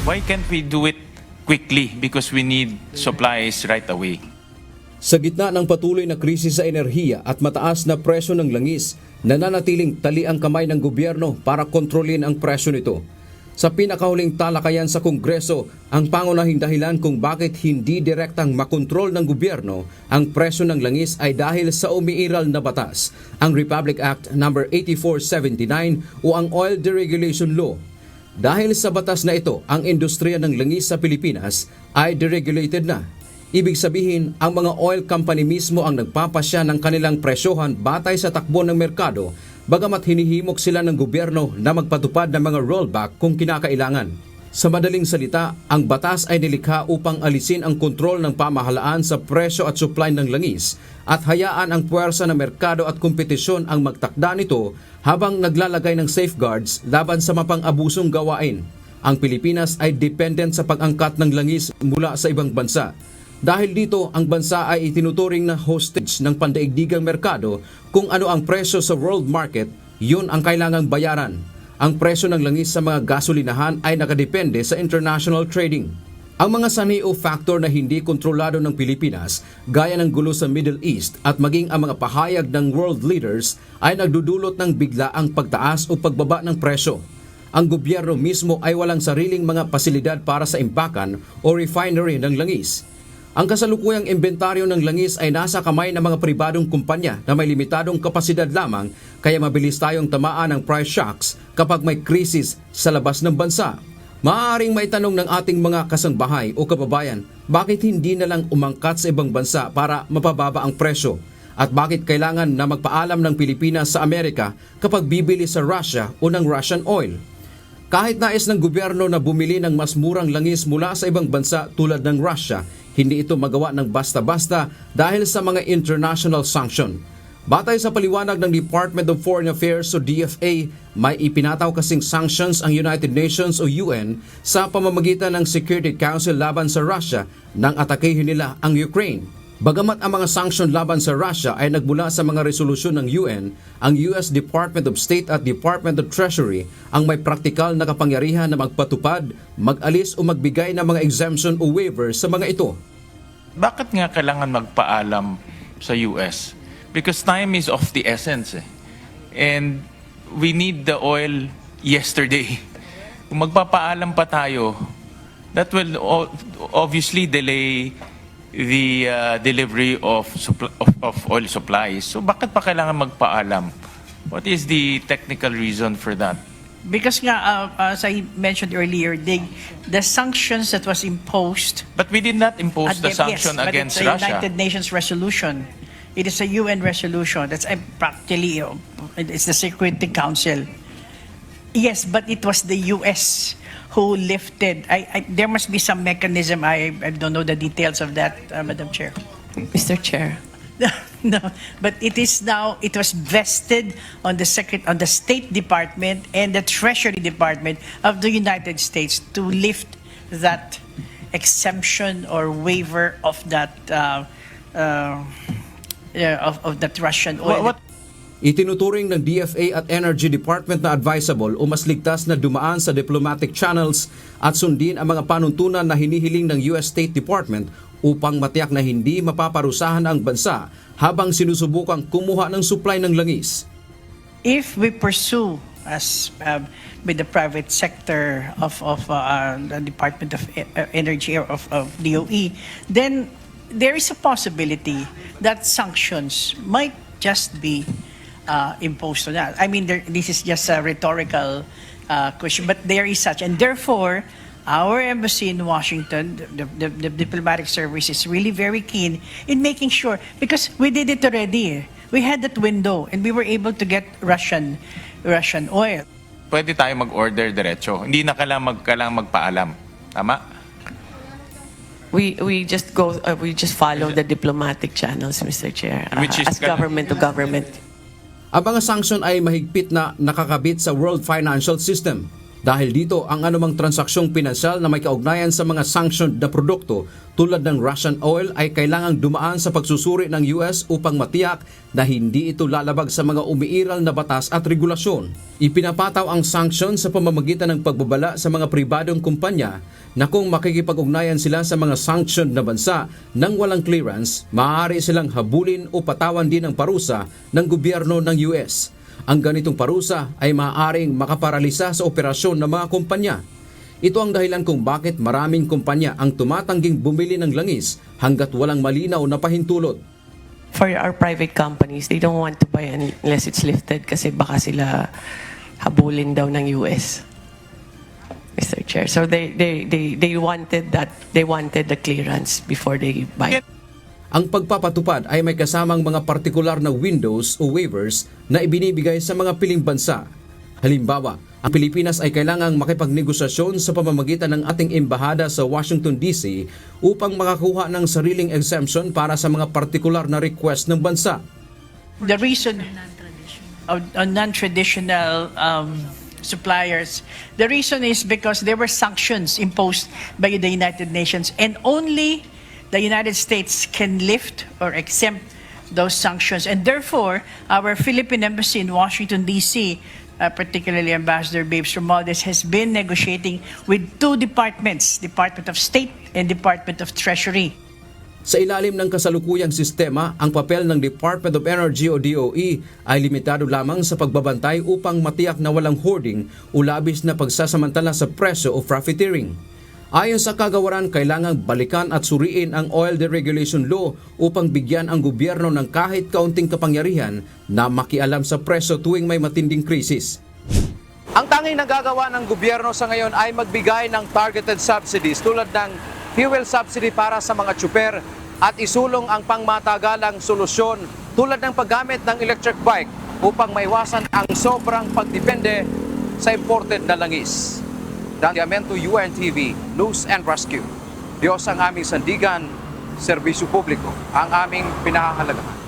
Why can't we do it quickly? Because we need supplies right away. Sa gitna ng patuloy na krisis sa enerhiya at mataas na presyo ng langis, nananatiling tali ang kamay ng gobyerno para kontrolin ang presyo nito. Sa pinakahuling talakayan sa Kongreso, ang pangunahing dahilan kung bakit hindi direktang makontrol ng gobyerno ang presyo ng langis ay dahil sa umiiral na batas, ang Republic Act No. 8479 o ang Oil Deregulation Law. Dahil sa batas na ito, ang industriya ng langis sa Pilipinas ay deregulated na. Ibig sabihin, ang mga oil company mismo ang nagpapasya ng kanilang presyohan batay sa takbo ng merkado, bagamat hinihimok sila ng gobyerno na magpatupad ng mga rollback kung kinakailangan. Sa madaling salita, ang batas ay nilikha upang alisin ang kontrol ng pamahalaan sa presyo at supply ng langis at hayaan ang puwersa ng merkado at kompetisyon ang magtakda nito habang naglalagay ng safeguards laban sa mapang-abusong gawain. Ang Pilipinas ay dependent sa pag-angkat ng langis mula sa ibang bansa. Dahil dito, ang bansa ay itinuturing na hostage ng pandaigdigang merkado. Kung ano ang presyo sa world market, yun ang kailangang bayaran. Ang presyo ng langis sa mga gasolinahan ay nakadepende sa international trading. Ang mga sanhi o factor na hindi kontrolado ng Pilipinas, gaya ng gulo sa Middle East at maging ang mga pahayag ng world leaders ay nagdudulot ng biglaang pagtaas o pagbaba ng presyo. Ang gobyerno mismo ay walang sariling mga pasilidad para sa impakan o refinery ng langis. Ang kasalukuyang inventaryo ng langis ay nasa kamay ng mga pribadong kumpanya na may limitadong kapasidad lamang, kaya mabilis tayong tamaan ng price shocks kapag may krisis sa labas ng bansa. Maaaring maitanong ng ating mga kasangbahay o kababayan, bakit hindi na lang umangkat sa ibang bansa para mapababa ang presyo? At bakit kailangan na magpaalam ng Pilipinas sa Amerika kapag bibili sa Russia o ng Russian oil? Kahit nais ng gobyerno na bumili ng mas murang langis mula sa ibang bansa tulad ng Russia, hindi ito magawa ng basta-basta dahil sa mga international sanction. Batay sa paliwanag ng Department of Foreign Affairs o DFA, may ipinataw kasing sanctions ang United Nations o UN sa pamamagitan ng Security Council laban sa Russia nang atakehin nila ang Ukraine. Bagamat ang mga sanction laban sa Russia ay nagmula sa mga resolusyon ng UN, ang US Department of State at Department of Treasury ang may praktikal na kapangyarihan na magpatupad, mag-alis o magbigay ng mga exemption o waiver sa mga ito. Bakit nga kailangan magpaalam sa US? Because time is of the essence. And we need the oil yesterday. Kung magpapaalam pa tayo, that will obviously delay the delivery of oil supplies. So bakit pa kailangan magpaalam? What is the technical reason for that? Because nga, as I mentioned earlier, the sanctions that was imposed... But we did not impose the sanction against Russia. But it's a United Nations resolution. It is a UN resolution. That's practically, it's the Security Council. Yes, but it was the US who lifted. There must be some mechanism. I don't know the details of that, Madam Chair. Mr. Chair. No, but it was vested on the State Department and the Treasury Department of the United States to lift that exemption or waiver of that of that Russian oil. Itinuturing ng DFA at Energy Department na advisable o mas ligtas na dumaan sa diplomatic channels at sundin ang mga panuntunan na hinihiling ng US State Department upang matiyak na hindi mapaparusahan ang bansa habang sinusubukang kumuha ng supply ng langis. If we pursue as with the private sector of the Department of Energy or of DOE, then there is a possibility that sanctions might just be imposed on that. I mean, this is just a rhetorical question, but there is such, and therefore, our embassy in Washington, the diplomatic service is really very keen in making sure, because we did it already. We had that window, and we were able to get Russian oil. Pwede tayo mag-order diretso. Hindi na kailangan magpaalam. Tama? We just follow the diplomatic channels, Mr. Chair, Which is as government to government. Ang mga sanction ay mahigpit na nakakabit sa world financial system. Dahil dito, ang anumang transaksyong pinansyal na may kaugnayan sa mga sanctioned na produkto tulad ng Russian oil ay kailangang dumaan sa pagsusuri ng US upang matiyak na hindi ito lalabag sa mga umiiral na batas at regulasyon. Ipinapataw ang sanction sa pamamagitan ng pagbabala sa mga pribadong kumpanya na kung makikipag-ugnayan sila sa mga sanctioned na bansa nang walang clearance, maaari silang habulin o patawan din ng parusa ng gobyerno ng US. Ang ganitong parusa ay maaaring makaparalisa sa operasyon ng mga kumpanya. Ito ang dahilan kung bakit maraming kumpanya ang tumatangging bumili ng langis hanggat walang malinaw na pahintulot. For our private companies, they don't want to buy unless it's lifted kasi baka sila habulin daw ng US. Mr. Chair. So they wanted that, they wanted the clearance before they buy. Ang pagpapatupad ay may kasamang mga partikular na windows o waivers na ibinibigay sa mga piling bansa. Halimbawa, ang Pilipinas ay kailangang makipagnegosasyon sa pamamagitan ng ating embahada sa Washington DC upang makakuha ng sariling exemption para sa mga partikular na request ng bansa. The reason of non-traditional suppliers, the reason is because there were sanctions imposed by the United Nations, and only the United States can lift or exempt those sanctions. And therefore, our Philippine Embassy in Washington, D.C., particularly Ambassador Babes Romualdez, has been negotiating with two departments, Department of State and Department of Treasury. Sa ilalim ng kasalukuyang sistema, ang papel ng Department of Energy o DOE ay limitado lamang sa pagbabantay upang matiyak na walang hoarding o labis na pagsasamantala sa presyo o profiteering. Ayon sa kagawaran, kailangang balikan at suriin ang Oil Deregulation Law upang bigyan ang gobyerno ng kahit kaunting kapangyarihan na makialam sa presyo tuwing may matinding krisis. Ang tanging nagagawa ng gobyerno sa ngayon ay magbigay ng targeted subsidies tulad ng fuel subsidy para sa mga tsuper at isulong ang pangmatagalang solusyon tulad ng paggamit ng electric bike upang maiwasan ang sobrang pagdepende sa imported na langis. Dandiamento UNTV, News and Rescue. Diyos ang aming sandigan, serbisyo publiko ang aming pinahahalagaan.